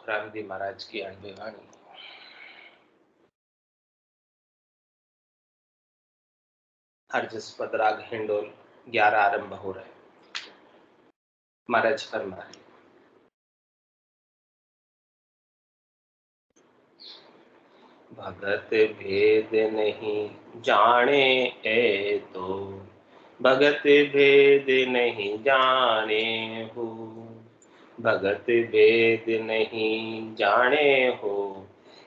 रामजी महाराज की अणबी वाणी। हरजस पदराग हिंडोल 11 आरंभ हो रहे। महाराज फरमा रहे, भगत भेद नहीं जाने ए तो, भगत भेद नहीं जाने हो, भगत भेद नहीं जाने हो,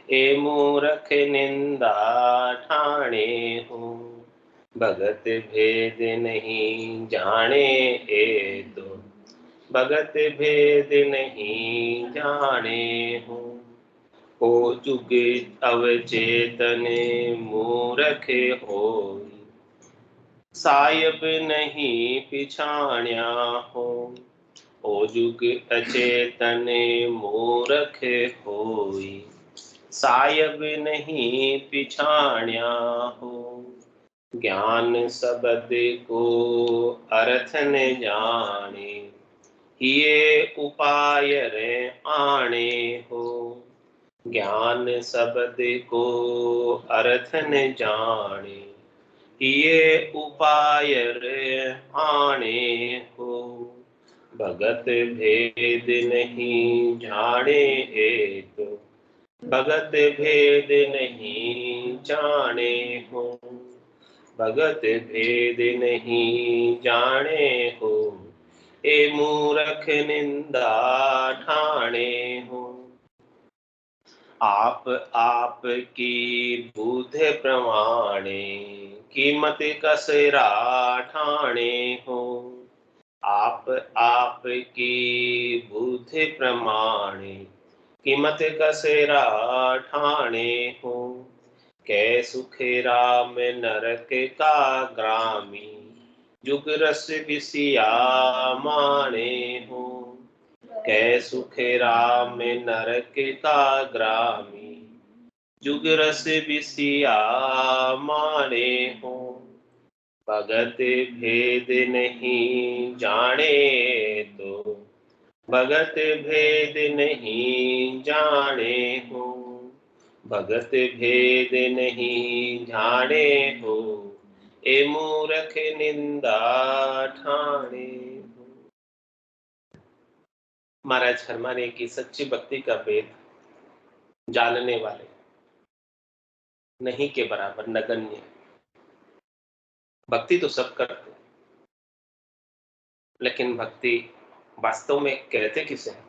ए मूर्ख निंदा ठाणे हो, भगत भेद नहीं जाने ए तो, भगत भेद नहीं जाने हो, ओ जुग अवचेतन मूर्ख होई, साहिब नहीं पिछाण्या हो, ओ जुग अचेतन मूर्ख होई, साहिब नहीं पिछाण्या हो, ज्ञान शब्द को अर्थ न जाने, ये उपाय रे आने हो, ज्ञान शब्द को अर्थ न जाने, ये उपाय रे आने हो, भगत भेद नहीं जाने ए तो, भगत भेद नहीं जाने हो, भगत भेद नहीं जाने हो, ए मूर्ख निंदा ठाणे हो, आप की बुध प्रमाणे, कीमत कसरा ठाणे हो, आप की बुध प्रमाणे, कीमत कसरा ठाणे हो, कै सुख राम नरक का ग्रामी, जुग रस विसिया माने हो, कै सुख राम नरक का ग्रामी, जुग रस विसिया माने हो, भगत भेद नहीं जाने तो, भगत भेद नहीं जाने हो, भगत भेद नहीं जाने हो, ए मूर्ख निंदा ठाणे हो। महाराज फरमाने की सच्ची भक्ति का भेद जानने वाले नहीं के बराबर नगण्य। भक्ति तो सब करते, लेकिन भक्ति वास्तव में कहते किसे हैं?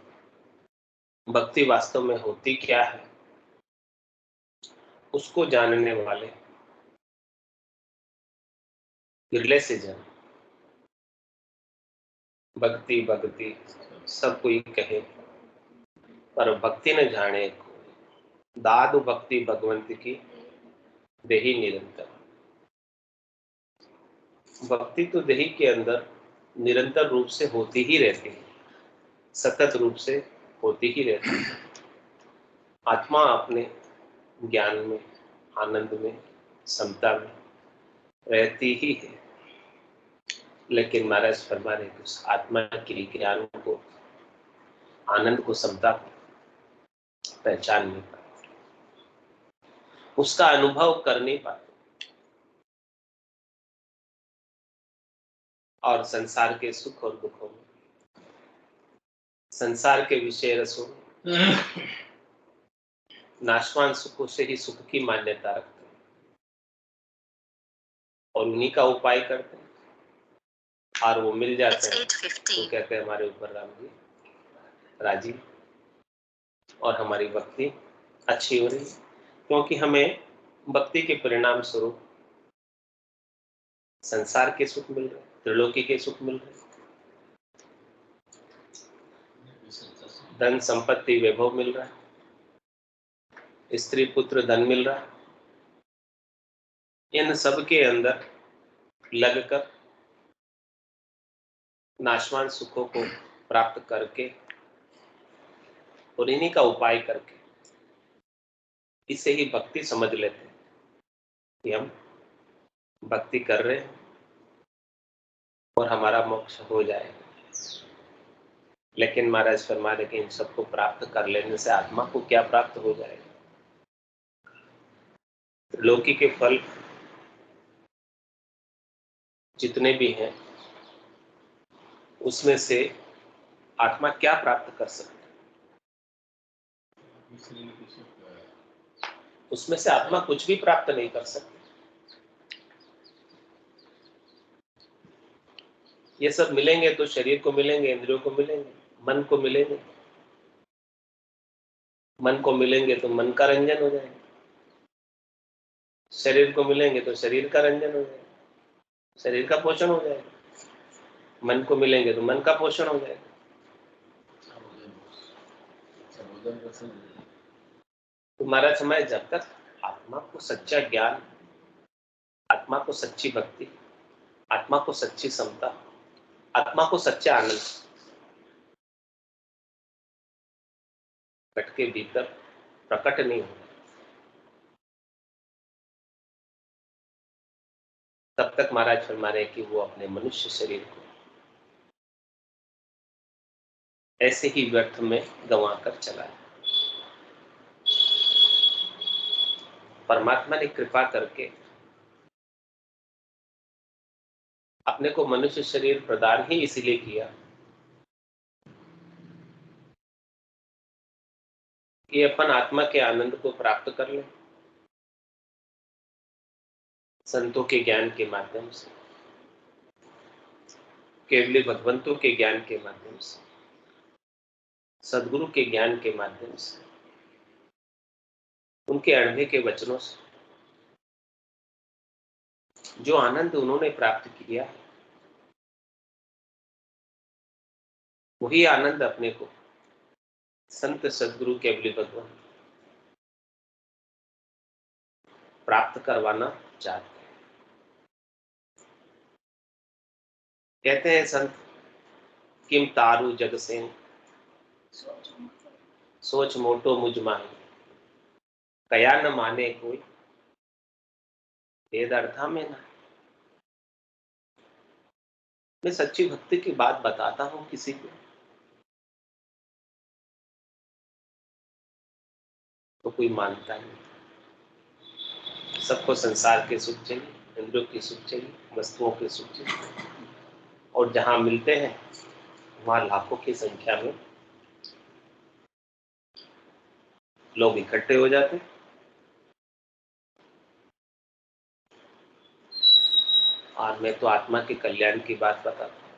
भक्ति वास्तव में होती क्या है, उसको जानने वाले विरले से जन। भक्ति भक्ति सब कोई कहे, पर भक्ति न जाने को, दादु भक्ति भगवंत की देही निरंतर। भक्ति तो देही के अंदर निरंतर रूप से होती ही रहती है, सतत रूप से होती ही रहती है। आत्मा अपने ज्ञान में, आनंद में, समता में रहती ही है, लेकिन महाराज फरमा रहे कि उस आत्मा के ज्ञान को, आनंद को, समता को पहचान नहीं पाते, उसका अनुभव कर नहीं पाते, और संसार के सुख और दुखों में, संसार के विषय रसों में, नाशवान सुखों से ही सुख की मान्यता रखते हैं और उन्हीं का उपाय करते हैं, और वो मिल जाते हैं तो कहते हैं हमारे ऊपर राम जी राजी और हमारी भक्ति अच्छी हो रही, क्योंकि हमें भक्ति के परिणाम स्वरूप संसार के सुख मिल रहे, त्रिलोकी के सुख मिल रहे, धन संपत्ति वैभव मिल रहा है, स्त्री पुत्र धन मिल रहा है। इन सब के अंदर लगकर नाशवान सुखों को प्राप्त करके और इन्हीं का उपाय करके इसे ही भक्ति समझ लेते हैं कि हम भक्ति कर रहे हैं और हमारा मोक्ष हो जाएगा। लेकिन महाराज फरमा रहे कि इन सबको प्राप्त कर लेने से आत्मा को क्या प्राप्त हो जाएगा? लौकिक के फल जितने भी हैं उसमें से आत्मा क्या प्राप्त कर सकती है? उसमें से आत्मा कुछ भी प्राप्त नहीं कर सकती। ये सब मिलेंगे तो शरीर को मिलेंगे, इंद्रियों को मिलेंगे, मन को मिलेंगे। मन को मिलेंगे तो मन का रंजन हो जाएगा, शरीर को मिलेंगे तो शरीर का रंजन हो जाएगा, शरीर का पोषण हो जाएगा। मन को मिलेंगे तो मन का पोषण हो जाएगा। तुम्हारा समय जब तक आत्मा को सच्चा ज्ञान, आत्मा को सच्ची भक्ति, आत्मा को सच्ची समता, आत्मा को सच्चा आनंद घट के भीतर प्रकट नहीं होगा, तब तक महाराज फरमा रहे कि वो अपने मनुष्य शरीर को ऐसे ही व्यर्थ में गंवा कर चला है। परमात्मा ने कृपा करके अपने को मनुष्य शरीर प्रदान ही इसीलिए किया कि अपन आत्मा के आनंद को प्राप्त कर ले, संतों के ज्ञान के माध्यम से, केवली भगवंतों के ज्ञान के माध्यम से, सदगुरु के ज्ञान के माध्यम से, उनके अणभे के वचनों से जो आनंद उन्होंने प्राप्त किया, वही आनंद अपने को संत सदगुरु केवली भगवान प्राप्त करवाना चाहते हैं। कहते हैं संत, किम तारू जग से सोच मोटो मुझ माही, कया न माने कोई भेद अर्था में ना। मैं सच्ची भक्ति की बात बताता हूं किसी को तो कोई मानता नहीं। सबको संसार के सुख चाहिए, इंद्रियों के सुख चाहिए, वस्तुओं के सुख चाहिए, और जहां मिलते हैं वहां लाखों की संख्या में लोग इकट्ठे हो जाते हैं। और मैं तो आत्मा के कल्याण की बात बताता हूं,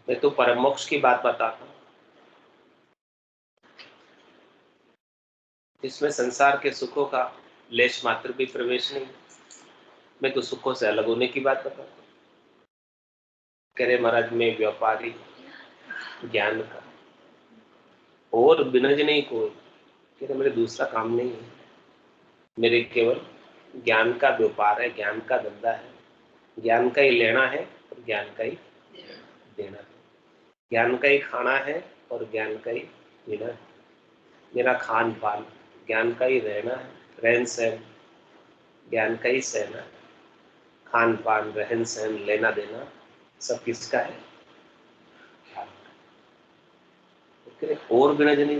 मैं तो परम मोक्ष की बात बताता हूं, इसमें संसार के सुखों का लेश मात्र भी प्रवेश नहीं। मैं तो सुखों से अलग होने की बात बताता हूं। कह रहे महाराज, मैं व्यापारी ज्ञान का और बिनज नहीं कोई, कह रहे मेरे दूसरा काम नहीं है, मेरे केवल ज्ञान का व्यापार है, ज्ञान का धंधा है, ज्ञान का ही लेना है और ज्ञान का ही देना है, ज्ञान का ही खाना है और ज्ञान का ही पीना है। मेरा खान पान ज्ञान का ही रहना है, रहन सहन ज्ञान का ही सहना है, खान पान रहन सहन लेना देना सब किसका है? और बिना जनी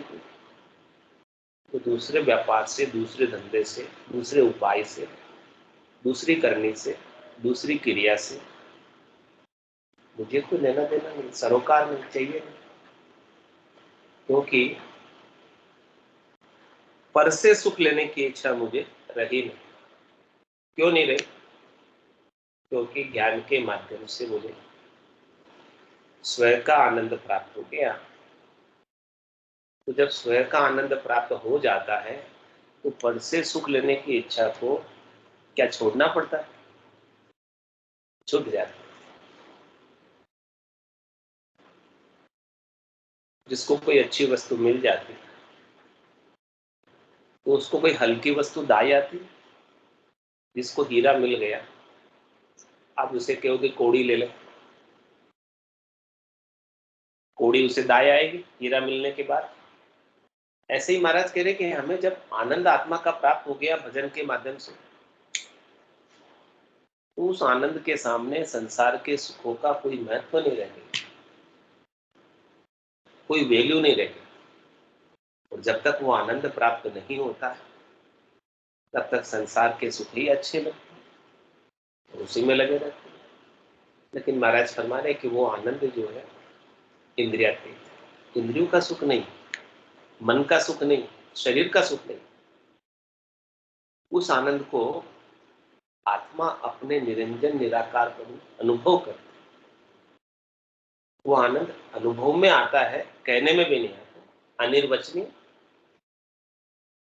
तो दूसरे व्यापार से, दूसरे धंधे से, दूसरे उपाय से, दूसरी करनी से, दूसरी क्रिया से मुझे कोई लेना देना नहीं, सरोकार नहीं चाहिए। क्योंकि पर से सुख लेने की इच्छा मुझे रही नहीं। क्यों नहीं रही? क्योंकि ज्ञान के माध्यम से मुझे स्वयं का आनंद प्राप्त हो गया। तो जब स्वयं का आनंद प्राप्त हो जाता है तो पर से सुख लेने की इच्छा को क्या छोड़ना पड़ता है? छूट जाता है। जिसको कोई अच्छी वस्तु मिल जाती तो उसको कोई हल्की वस्तु दाई आती। जिसको हीरा मिल गया, आप उसे कहोगे कोड़ी ले ले, कोड़ी उसे दाई आएगी हीरा मिलने के बाद। ऐसे ही महाराज कह रहे कि हमें जब आनंद आत्मा का प्राप्त हो गया भजन के माध्यम से, उस आनंद के सामने संसार के सुखों का कोई महत्व नहीं रहेगा, कोई वैल्यू नहीं रहेगी। और जब तक वो आनंद प्राप्त नहीं होता है तब तक संसार के सुख ही अच्छे लगते हैं और उसी में लगे रहते हैं। लेकिन महाराज फरमा रहे कि वो आनंद जो है इंद्रियातीत, इंद्रियों का सुख नहीं, मन का सुख नहीं, शरीर का सुख नहीं। उस आनंद को आत्मा अपने निरंजन निराकार पर अनुभव करती। वो आनंद अनुभव में आता है, कहने में भी नहीं आता, अनिर्वचनीय।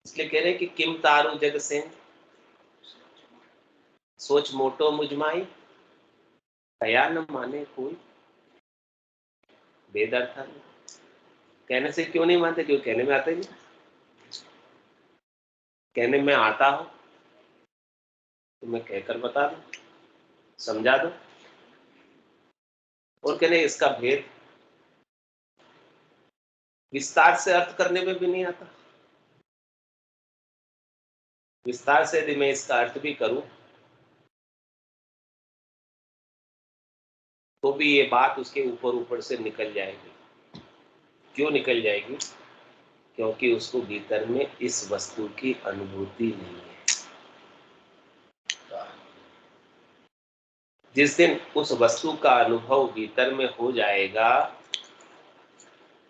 इसलिए कह रहे हैं कि किम तारु जग से सोच मोटो मुझमाई, कया न माने कोई। वेद अर्थ कहने से क्यों नहीं मानते? क्यों कहने में आता ही नहीं। कहने में आता हो तो मैं कहकर बता दूं, समझा दो। और कहने इसका भेद विस्तार से अर्थ करने में भी नहीं आता। विस्तार से यदि मैं इसका अर्थ भी करूं तो भी ये बात उसके ऊपर ऊपर से निकल जाएगी। क्यों निकल जाएगी? क्योंकि उसको भीतर में इस वस्तु की अनुभूति नहीं है। जिस दिन उस वस्तु का अनुभव भीतर में हो जाएगा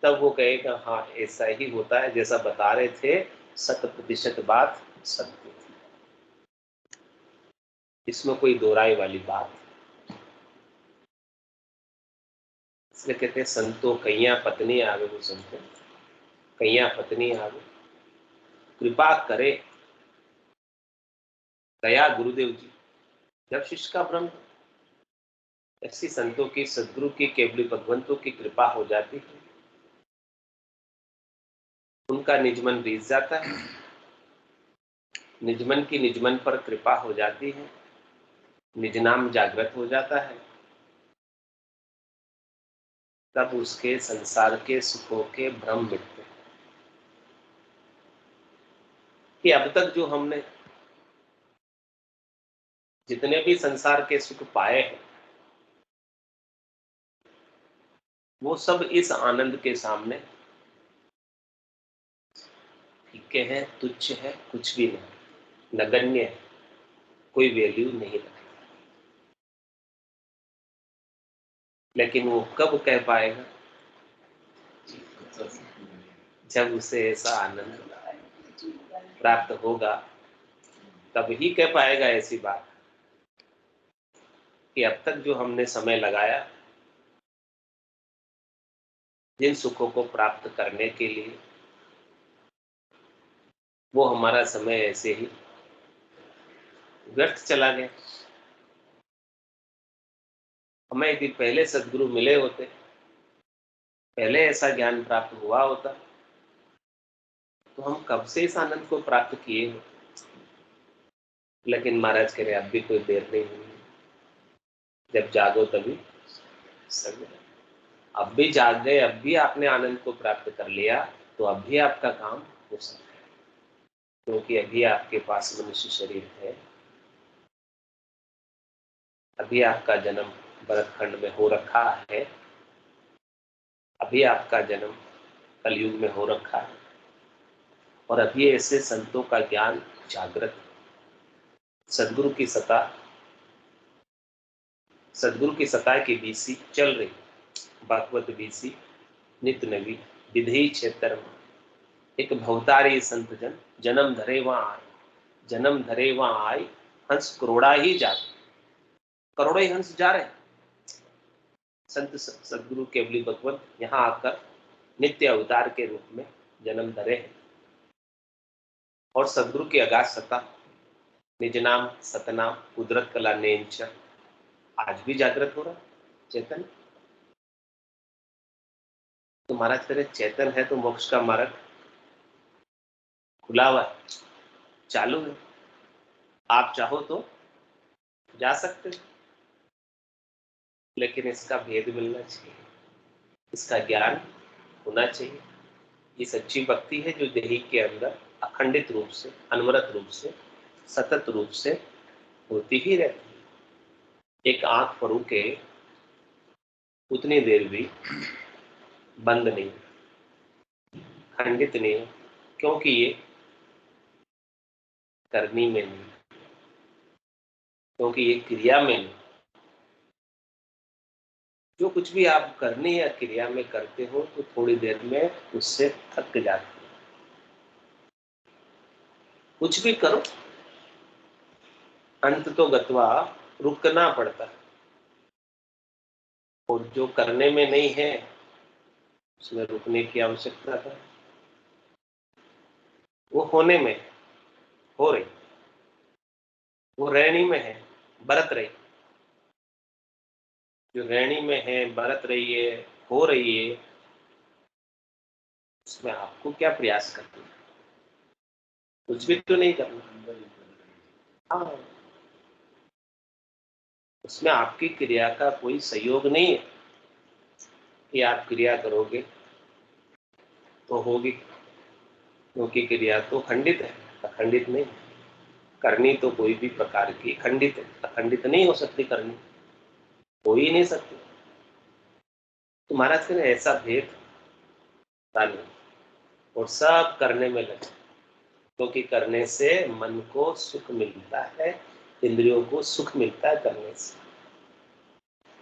तब वो कहेगा हाँ ऐसा ही होता है, जैसा बता रहे थे 100% बात सत्य थी, इसमें कोई दोहराई वाली बात। इसलिए कहते हैं संतो कैया पत्नी आवे, वो संतो कैया पत्नी आवे, कृपा करे दया गुरुदेव जी। जब शिष्य का भ्रम, ऐसी संतों की, सदगुरु की, केवली भगवंतों की कृपा हो जाती है, उनका निजमन बीत जाता है, निजमन की निजमन पर कृपा हो जाती है, निज नाम जागृत हो जाता है, तब उसके संसार के सुखों के भ्रम मिटते हैं। कि अब तक जो हमने जितने भी संसार के सुख पाए हैं वो सब इस आनंद के सामने फीके हैं, तुच्छ है, कुछ भी नहीं, नगण्य है, कोई वैल्यू नहीं रखता। लेकिन वो कब कह पाएगा? जब उसे ऐसा आनंद प्राप्त होगा तब ही कह पाएगा ऐसी बात कि अब तक जो हमने समय लगाया जिन सुखों को प्राप्त करने के लिए, वो हमारा समय ऐसे ही व्यर्थ चला गया। हमें यदि पहले सद्गुरु मिले होते, पहले ऐसा ज्ञान प्राप्त हुआ होता तो हम कब से इस आनंद को प्राप्त किए होते। लेकिन महाराज कह रहे अब भी कोई देर नहीं हुई, जब जागो तभी सवेरे। अब भी जाग गए, अब भी आपने आनंद को प्राप्त कर लिया तो अब भी आपका काम हो सकता है, क्योंकि अभी आपके पास मनुष्य शरीर है, अभी आपका जन्म भरतखंड में हो रखा है, अभी आपका जन्म कलयुग में हो रखा है, और अभी ऐसे संतों का ज्ञान जागृत, सदगुरु की सत्ता, सदगुरु की सत्ता की बीसी चल रही, भागवत बीसी नित नवी विधि क्षेत्र में एक भवतारी संत जन जन्म धरे वहां आए, जन्म धरे वहां आए, हंस करोड़ा ही जाते, करोड़ों ही हंस जा रहे हैं। संत सदगुरु केवली भगवत यहाँ आकर नित्य अवतार के रूप में जन्म धरे हैं और सदगुरु की अगाध सत्ता, निज नाम सतनाम कुदरत कला नेंच आज भी जागृत हो रहा चेतन। तो महाराज करे चेतन है तो मोक्ष का मार्ग खुला हुआ है, चालू है, आप चाहो तो जा सकते हो। लेकिन इसका भेद मिलना चाहिए, इसका ज्ञान होना चाहिए। ये सच्ची भक्ति है जो देही के अंदर अखंडित रूप से, अनवरत रूप से, सतत रूप से होती ही रहती है। एक आंख पर रुके उतनी देर भी बंद नहीं, खंडित नहीं हो, क्योंकि ये करनी में नहीं, क्योंकि ये क्रिया में नहीं। जो कुछ भी आप करनी या क्रिया में करते हो तो थोड़ी देर में उससे थक जाते हो। कुछ भी करो अंत तो गत्वा रुकना पड़ता है, और जो करने में नहीं है उसमें रुकने की आवश्यकता है। वो होने में हो रही, वो रहनी में है, बरत रही। जो रहनी में है, बरत रही है, हो रही है, उसमें आपको क्या प्रयास करना? कुछ भी तो नहीं करना। हाँ, उसमें आपकी क्रिया का कोई सहयोग नहीं है कि आप क्रिया करोगे तो होगी, क्योंकि क्रिया तो खंडित है, अखंडित नहीं। करनी तो कोई भी प्रकार की खंडित है, अखंडित नहीं हो सकती, करनी हो ही नहीं सकती। तो महाराज कहते हैं ऐसा भेद नहीं, और सब करने में लगे, क्योंकि करने से मन को सुख मिलता है, इंद्रियों को सुख मिलता है करने से।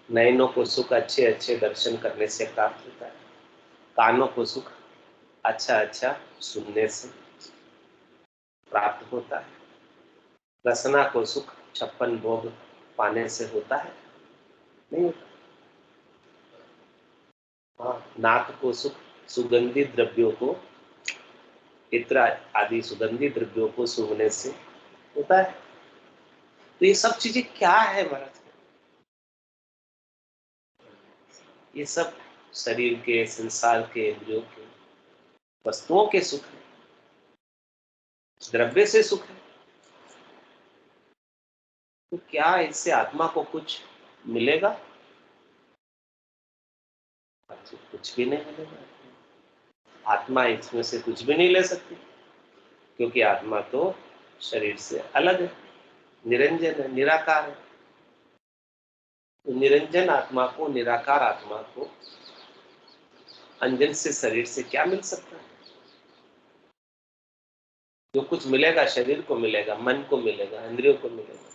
नयनों को सुख अच्छे अच्छे दर्शन करने से प्राप्त होता है, कानों को सुख अच्छा अच्छा सुनने से प्राप्त होता है, रसना को सुख 56 भोग पाने से होता है, नहीं होता। हाँ, नाक को सुख सुगंधित द्रव्यों को, इत्र आदि सुगंधित द्रव्यों को सूंघने से होता है। तो ये सब चीजें क्या है महाराज? ये सब शरीर के, संसार के, इंद्रियों के, वस्तुओं के सुख है, द्रव्य से सुख है। तो क्या इससे आत्मा को कुछ मिलेगा? कुछ भी नहीं मिलेगा। आत्मा इसमें से कुछ भी नहीं ले सकती, क्योंकि आत्मा तो शरीर से अलग है, निरंजन है, निराकार है। तो निरंजन आत्मा को, निराकार आत्मा को अंजन से, शरीर से क्या मिल सकता है? जो कुछ मिलेगा शरीर को मिलेगा, मन को मिलेगा, इंद्रियों को मिलेगा।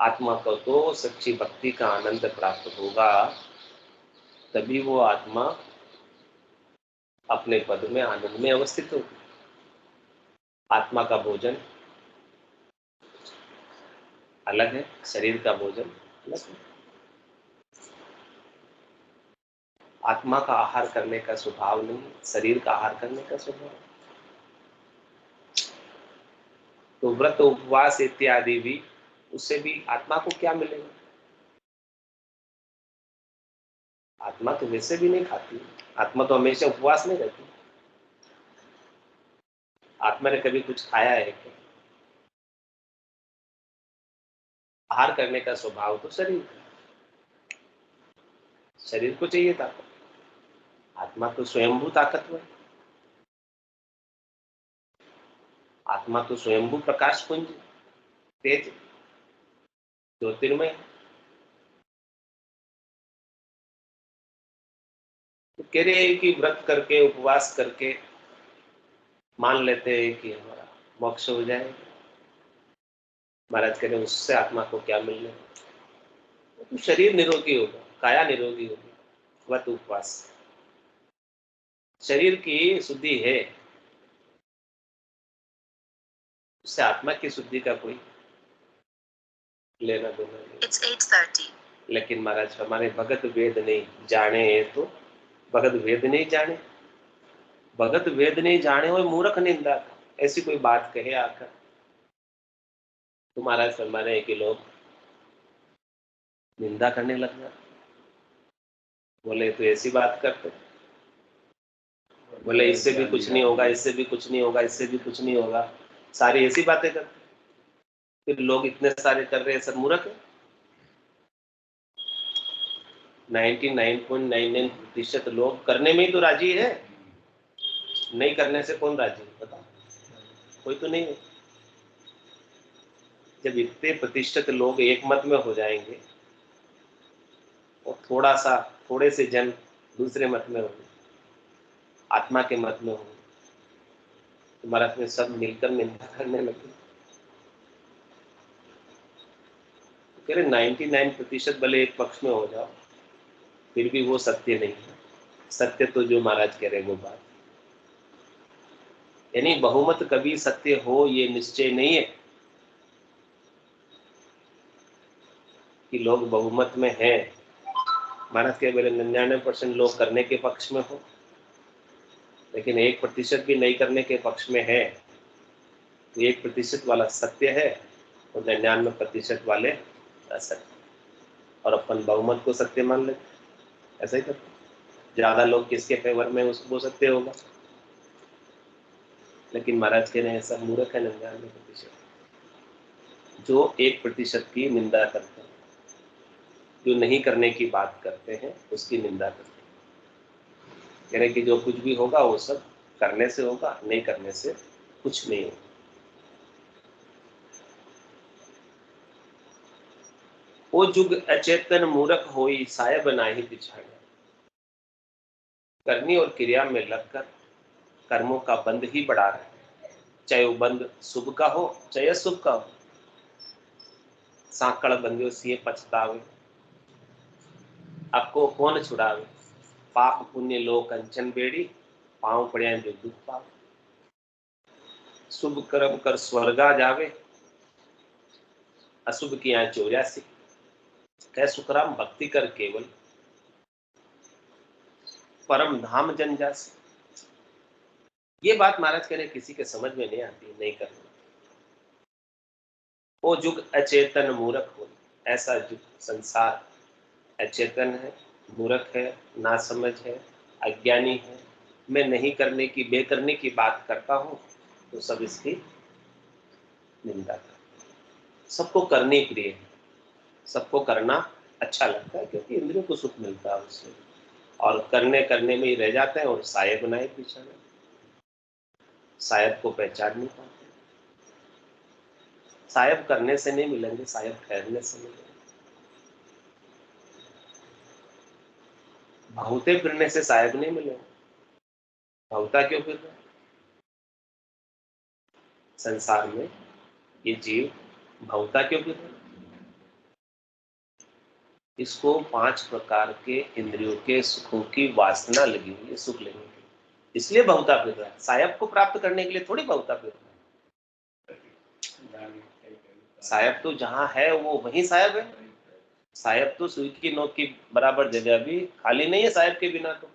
आत्मा को तो सच्ची भक्ति का आनंद प्राप्त होगा, तभी वो आत्मा अपने पद में, आनंद में अवस्थित होगी। आत्मा का भोजन अलग है, शरीर का भोजन अलग है। आत्मा का आहार करने का स्वभाव नहीं, शरीर का आहार करने का स्वभाव। तो व्रत उपवास इत्यादि भी, उससे भी आत्मा को क्या मिलेगा? आत्मा तो वैसे भी नहीं खाती, आत्मा तो हमेशा उपवास में रहती। आत्मा ने कभी कुछ खाया है क्या? आहार करने का स्वभाव तो शरीर का, शरीर को चाहिए ताकत। आत्मा तो स्वयंभू ताकतवर है, आत्मा तो स्वयंभू प्रकाश पुंज, तेज, ज्योतिर्मय। तो कह रहे हैं कि व्रत करके, उपवास करके मान लेते हैं कि हमारा मोक्ष हो जाएगा। महाराज कह रहे हैं उससे आत्मा को क्या मिलने? तो शरीर निरोगी होगा, काया निरोगी होगी, व्रत उपवास शरीर की शुद्धि है, उससे आत्मा की शुद्धि का कोई लेना देना नहीं। It's 8:30. लेकिन महाराज हमारे भगत वेद नहीं जाने, तो भगत वेद नहीं जाने, भगत वेद नहीं जाने और मूर्ख निंदा, ऐसी कोई बात कहे आकर तो महाराज फरमाने हैं कि लोग निंदा करने लग जाते। बोले तो ऐसी बात करते, बोले इससे भी कुछ नहीं होगा, इससे भी कुछ नहीं होगा, इससे भी कुछ नहीं होगा, सारी ऐसी बातें करते। फिर लोग इतने सारे कर रहे हैं, सब मूर्ख है। 99.99% लोग करने में ही तो राजी है, नहीं करने से कौन राजी है? बताओ, कोई तो नहीं है। जब इतने प्रतिशत लोग एक मत में हो जाएंगे और थोड़े से जन दूसरे मत में होंगे, आत्मा के मत में होंगे, तो महाराज में सब मिलकर निंदा करने लगे। तो कह रहे 99% भले एक पक्ष में हो जाओ, फिर भी वो सत्य नहीं है। सत्य तो जो महाराज कह रहे वो बात, यानी बहुमत कभी सत्य हो ये निश्चय नहीं है कि लोग बहुमत में हैं। महाराज के बोले 99% लोग करने के पक्ष में हो, लेकिन 1% भी नहीं करने के पक्ष में है, तो 1% वाला सत्य है और 99% वाले असत्य, और अपन बहुमत को सत्य मान लेते। ऐसा ही करते, ज्यादा लोग किसके फेवर में वो सत्य होगा। लेकिन महाराज कह रहे हैं ऐसा मूर्ख है 99%, जो 1% की निंदा करते हैं, जो नहीं करने की बात करते हैं उसकी निंदा करते हैं। कह रहे कि जो कुछ भी होगा वो सब करने से होगा, नहीं करने से कुछ नहीं होगा। वो जुग अचेतन मूर्ख होई साहेब नाही पिछाड़े। करनी और क्रिया में लगकर कर्मों का बंध ही बढ़ा रहे, चाहे वो बंध शुभ का हो चाहे अशुभ का हो। सांकड़ बंधियो सिए पछतावे, आपको कौन छुड़ावे। पाप पुण्य लो कंचन बेड़ी, पांव पड़िया जो दुख पावे। शुभ कर्म कर स्वर्गा जावे, अशुभ किया चौरासी। कह सुखराम भक्ति कर केवल, परम धाम जन जासी। ये बात महाराज कह रहे किसी के समझ में नहीं आती, नहीं करना। वो जुग अचेतन मूर्ख हो, ऐसा जुग संसार अचेतन है, मूर्ख है, नासमझ है, अज्ञानी है। मैं नहीं करने की बेकरने की बात करता हूं तो सब इसकी निंदा करते। सबको करने प्रिय है, सबको करना अच्छा लगता है, क्योंकि इंद्रियों को सुख मिलता है उससे, और करने करने में ही रह जाते हैं और साये बनाए पीछे में, सायब को पहचान नहीं पाते। सायब करने से नहीं मिलेंगे, सायब ठहरने से मिलेंगे। भौते फिरने से सायब नहीं मिलेंगे। भौता क्यों फिर रहा है संसार में, ये जीव भौता क्यों फिर रहा है? इसको 5 प्रकार के इंद्रियों के सुखों की वासना लगी हुई है, सुख लेने की, इसलिए बहुता फिर रहा है। सायब को प्राप्त करने के लिए थोड़ी बहुता फिर रहा है। सायब तो जहां है वो वहीं सायब है। सायब तो सुई की नोक की बराबर जगह भी खाली नहीं है सायब के बिना। तो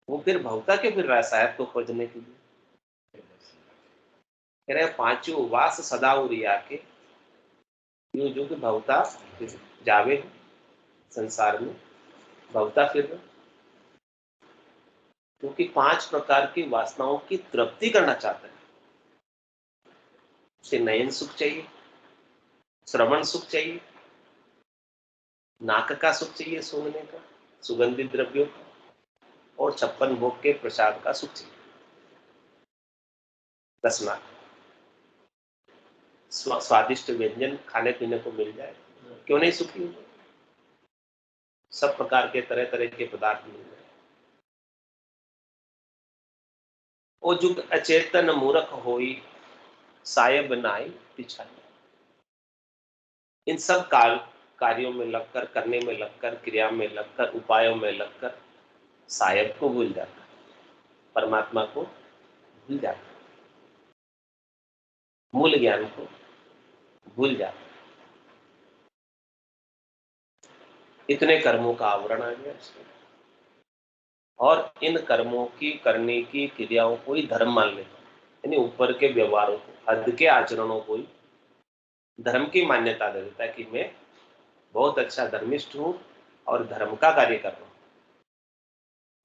वो फिर बहुता क्यों फिर रहा है सायब को खोजने के लिए? कह रहे 5 वास सदा उरिया के, यूं जो कि बहुता फिर जावे संसार में, बहुता फिर रहा, क्योंकि 5 प्रकार की वासनाओं की तृप्ति करना चाहता है। उसे नयन सुख चाहिए, श्रवण सुख चाहिए, नाक का सुख चाहिए सूंघने का, सुगंधित द्रव्यों का, और 56 भोग के प्रसाद का सुख चाहिए। रसना, स्वादिष्ट व्यंजन खाने पीने को मिल जाए, क्यों नहीं सुखी हो? सब प्रकार के तरह तरह के पदार्थ मिल जाए। ओ जुग अचेतन मूर्ख होई सायब नाई पिछाई। इन सब कार्यों में लगकर, करने में लगकर, क्रिया में लगकर, उपायों में लगकर सायब को भूल जाता है, परमात्मा को भूल जाता है, मूल ज्ञान को भूल जाता है। इतने कर्मों का आवरण आ गया इसमें, और इन कर्मों की करने की क्रियाओं को ही धर्म मान लेता है, यानी ऊपर के व्यवहारों को, हद के आचरणों को ही धर्म की मान्यता दे देता है कि मैं बहुत अच्छा धर्मिष्ठ हूं और धर्म का कार्य कर रहा हूं।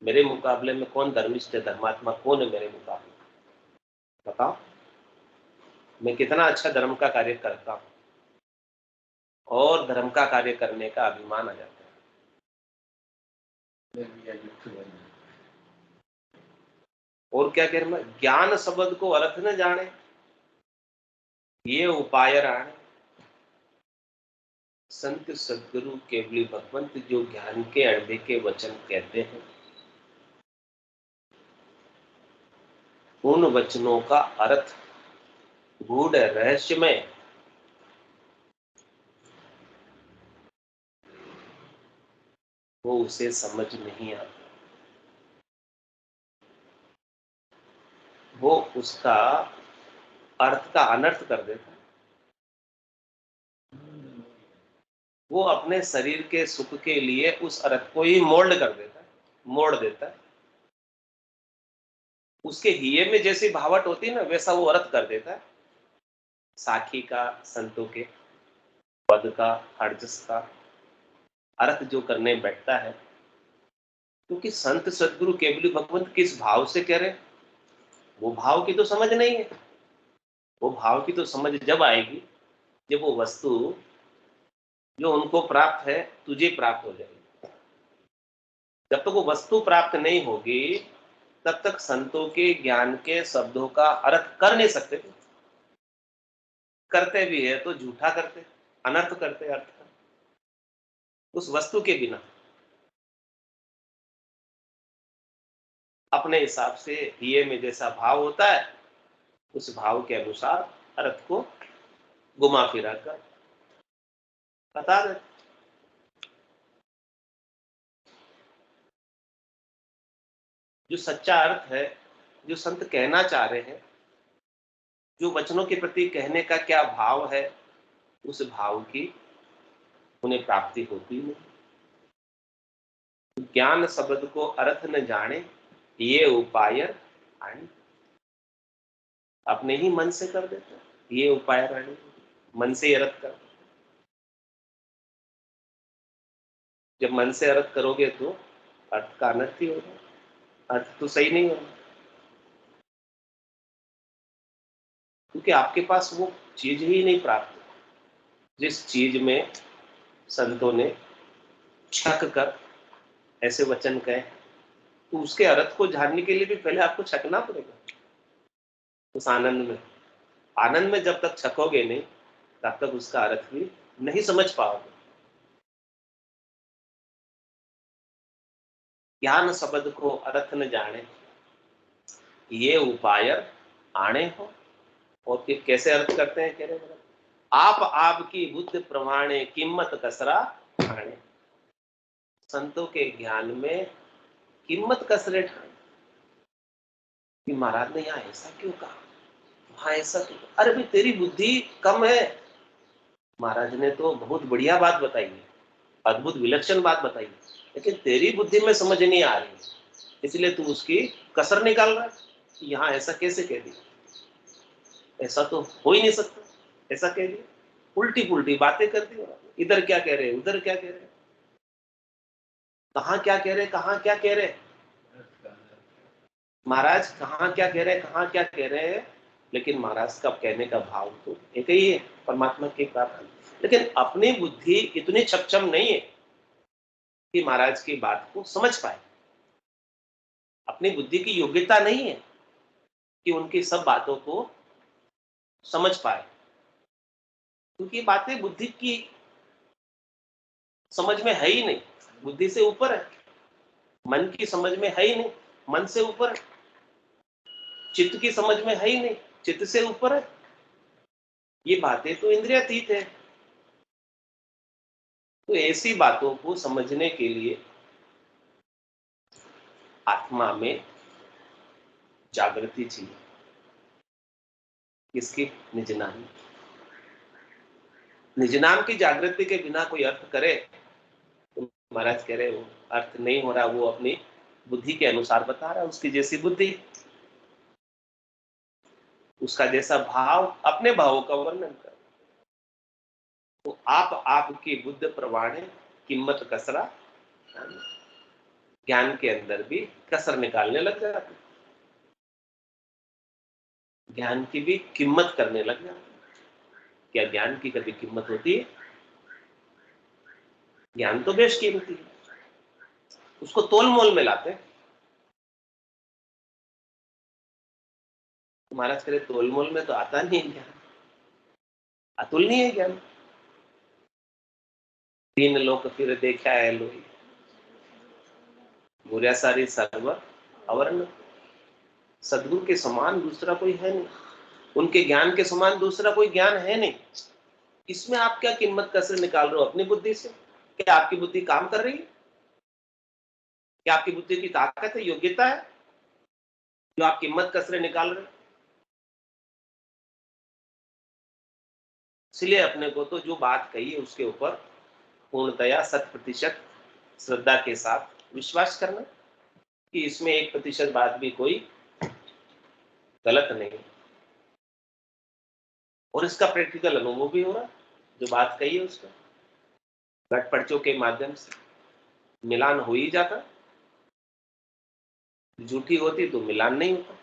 मेरे मुकाबले में कौन धर्मिष्ठ है, धर्मात्मा कौन है मेरे मुकाबले? बताओ, मैं कितना अच्छा धर्म का कार्य करता हूं, और धर्म का कार्य करने का अभिमान आ जाता है। और क्या कह रहा, ज्ञान शब्द को अर्थ न जाने, ये उपाय राण संत सदगुरु केवली भगवंत जो ज्ञान के अड़बे के वचन कहते हैं, उन वचनों का अर्थ गूढ़ रहस्यमय वो उसे समझ नहीं आता, वो उसका अर्थ का अनर्थ कर देता है। वो अपने शरीर के सुख के लिए उस अर्थ को ही मोल्ड कर देता है, मोड़ देता है। उसके हिये में जैसी भावट होती है ना, वैसा वो अर्थ कर देता है। साखी का, संतों के पद का, हरजस का अर्थ जो करने बैठता है, क्योंकि संत सदगुरु केवली भगवंत किस भाव से कह रहे, वो भाव की तो समझ नहीं है। वो भाव की तो समझ जब आएगी जब वो वस्तु जो उनको प्राप्त है तुझे प्राप्त हो जाएगी। जब तक वो वस्तु प्राप्त नहीं होगी तब तक संतों के ज्ञान के शब्दों का अर्थ कर नहीं सकते। करते भी है तो झूठा करते, अनर्थ करते अर्थ का, उस वस्तु के बिना अपने हिसाब से हिये में जैसा भाव होता है उस भाव के अनुसार अर्थ को घुमा फिरा कर बता देते। जो सच्चा अर्थ है, जो संत कहना चाह रहे हैं, जो वचनों के प्रति कहने का क्या भाव है, उस भाव की उन्हें प्राप्ति होती नहीं। ज्ञान शब्द को अर्थ न जाने ये उपाय राणी, अपने ही मन से कर देते, ये उपाय राणी मन से अर्थ कर। जब मन से अर्थ करोगे तो अर्थ का अनर्थ ही होगा, अर्थ तो सही नहीं होगा, क्योंकि आपके पास वो चीज ही नहीं प्राप्त जिस चीज में संतों ने छक कर ऐसे वचन कहे। तो उसके अर्थ को जानने के लिए भी पहले आपको छकना पड़ेगा उस आनंद में। आनंद में जब तक छकोगे नहीं तब तक उसका अर्थ भी नहीं समझ पाओगे। ज्ञान शब्द को अर्थ न जाने ये उपाय आने हो। और फिर कैसे अर्थ करते हैं, कह रहे आप आपकी बुद्ध प्रमाणे कीमत कसरा ठाणे। संतों के ज्ञान में कीमत कसरे ठाणे कि महाराज ने यहाँ ऐसा क्यों कहा, वहां ऐसा क्यों, अरे भाई तेरी बुद्धि कम है। महाराज ने तो बहुत बढ़िया बात बताई है, अद्भुत विलक्षण बात बताई है, लेकिन तेरी बुद्धि में समझ नहीं आ रही, इसलिए तू उसकी कसर निकाल रहा है। यहाँ ऐसा कैसे कह दिया, ऐसा तो हो ही नहीं सकता, ऐसा कह दिया, उल्टी पुल्टी बातें कर दी। इधर क्या कह रहे, उधर क्या कह रहे, कहाँ क्या कह रहे, कहाँ क्या कह रहे महाराज, कहाँ क्या कह रहे, कहाँ क्या कह रहे हैं। लेकिन महाराज का कहने का भाव तो एक ही है, परमात्मा की प्राप्ति। लेकिन अपनी बुद्धि इतनी सक्षम नहीं है कि महाराज की बात को समझ पाए। अपनी बुद्धि की योग्यता नहीं है कि उनकी सब बातों को समझ पाए, क्योंकि बातें बुद्धि की समझ में है ही नहीं, बुद्धि से ऊपर है। मन की समझ में है ही नहीं, मन से ऊपर है। चित्त की समझ में है ही नहीं, चित्त से ऊपर है। ये बातें तो इंद्रियातीत है। तो ऐसी बातों को समझने के लिए आत्मा में जागृति चाहिए। किसकी, निज नाम। निज नाम की जागृति के बिना कोई अर्थ करे तो महाराज कह रहे वो अर्थ नहीं हो रहा, वो अपनी बुद्धि के अनुसार बता रहा है, उसकी जैसी बुद्धि, उसका जैसा भाव, अपने भावों का वर्णन कर। तो आप आपकी बुद्ध प्रमाणे कीमत कसरा, ज्ञान के अंदर भी कसर निकालने लग जाते, ज्ञान की भी कीमत करने लग जाते। क्या ज्ञान की कभी कीमत होती है? ज्ञान तो बेशकीमती है, उसको तोल मोल में लाते हैं। महाराज करे तोल मोल में तो आता नहीं ज्ञान, अतुलनीय ज्ञान। तीन लोक फिर देखा है लोई, बुरा सारी सर्व अवर्ण। सदगुरु के समान दूसरा कोई है नहीं, उनके ज्ञान के समान दूसरा कोई ज्ञान है नहीं। इसमें आप क्या कीमत कसर निकाल रहे हो अपनी बुद्धि से? क्या आपकी बुद्धि काम कर रही है? क्या आपकी बुद्धि की ताकत है, योग्यता है, जो आप कीमत कसरे निकाल रहे हो? इसलिए अपने को तो जो बात कही है उसके ऊपर पूर्णतया 100% श्रद्धा के साथ विश्वास करना कि इसमें 1% बात भी कोई गलत नहीं, और इसका प्रैक्टिकल अनुभव भी हो रहा, जो बात कही है उसका घट पर्चों के माध्यम से मिलान हो ही जाता। झूठी होती तो मिलान नहीं होता।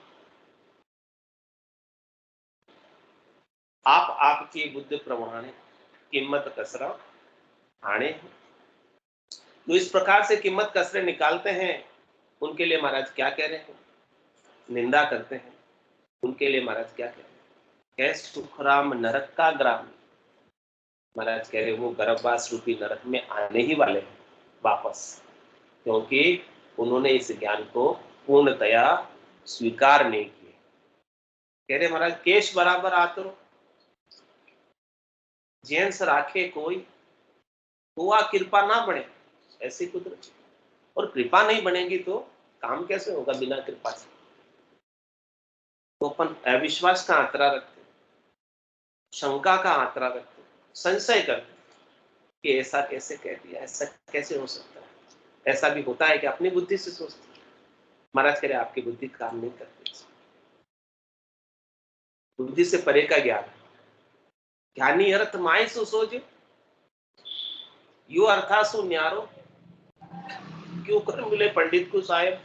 आप आपकी बुद्धि प्रमाणे कीमत कसरा आने हैं। तो इस प्रकार से कीमत कसरे निकालते हैं, उनके लिए महाराज क्या कह रहे हैं? निंदा करते हैं, उनके लिए महाराज क्या कह रहे हैं? कैस सुखराम नरक का ग्राम। महाराज कह रहे वो गर्भवास रूपी नरक में आने ही वाले हैं वापस, क्योंकि उन्होंने इस ज्ञान को पूर्णतया स्वीकार नहीं किया। कह रहे महाराज केश बराबर आतरो जेंस राखे कोई, हुआ कृपा ना बने ऐसी कुदरत। और कृपा नहीं बनेगी तो काम कैसे होगा बिना कृपा से? तो अपन अविश्वास का आंतरा रखते, शंका का आंतरा रखते, संशय करते कि ऐसा कैसे कह दिया, ऐसा कैसे हो सकता है, ऐसा भी होता है कि अपनी बुद्धि से सोचते। महाराज कह रहे आपकी बुद्धि काम नहीं करती। बुद्धि से परे का ज्ञान, ज्ञानी अर्थ माय सु सोचे, यू अर्था सु न्यारो, क्यों कर मिले पंडित को साहेब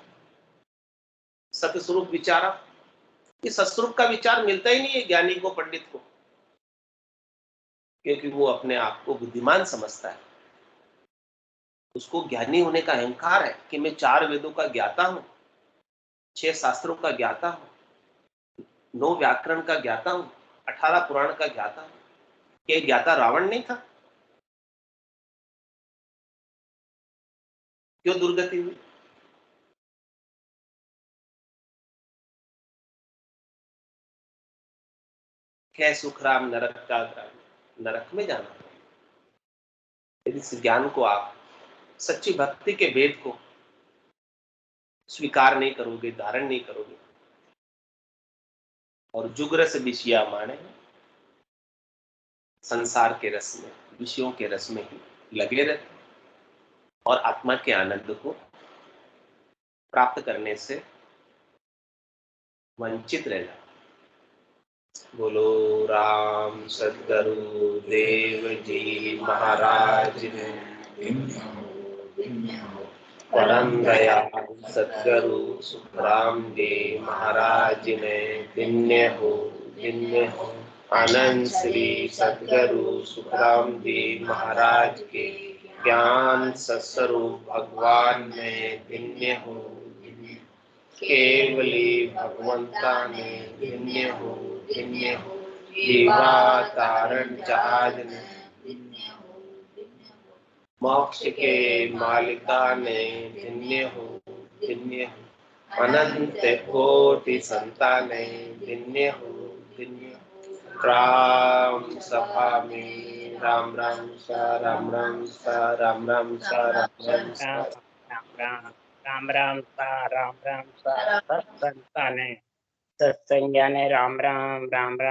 सतस्वरूप विचारा। इस सतस्वरूप का विचार मिलता ही नहीं है ज्ञानी को, पंडित को, क्योंकि वो अपने आप को बुद्धिमान समझता है। उसको ज्ञानी होने का अहंकार है कि मैं 4 वेदों का ज्ञाता हूं, 6 शास्त्रों का ज्ञाता हूं, 9 व्याकरण का ज्ञाता हूं, 18 पुराण का ज्ञाता हूं। क्या ज्ञाता रावण नहीं था? क्यों दुर्गति हुई? क्या सुखराम नरक का ग्राम, नरक में जाना। यदि इस ज्ञान को आप सच्ची भक्ति के वेद को स्वीकार नहीं करोगे, धारण नहीं करोगे, और जुग रस विषया माने, संसार के रस में, विषयों के रस में ही लगे रहते और आत्मा के आनंद को प्राप्त करने से वंचित रह जाते। बोलो राम सद्गुरु देव जी महाराज ने, परम दयाल सद्गुरु सुखराम जी महाराज ने, धन्य हो धन्य हो। आनंद श्री सद्गुरु सुखराम जी महाराज के ज्ञान सत्स्वरूप भगवान में धन्य हो। केवली भगवंता ने धन्य हो धन्य हो। जीवा तारण जहाज ने, मोक्ष के मालिका ने धन्य हो धन्य हो। अनंत कोटि संताने धन्य हो धन्य हो। राम सभा में राम राम सा राम राम सा राम राम सा राम राम सा राम राम सा सत्संताने सत्संज्ञाने राम राम राम राम।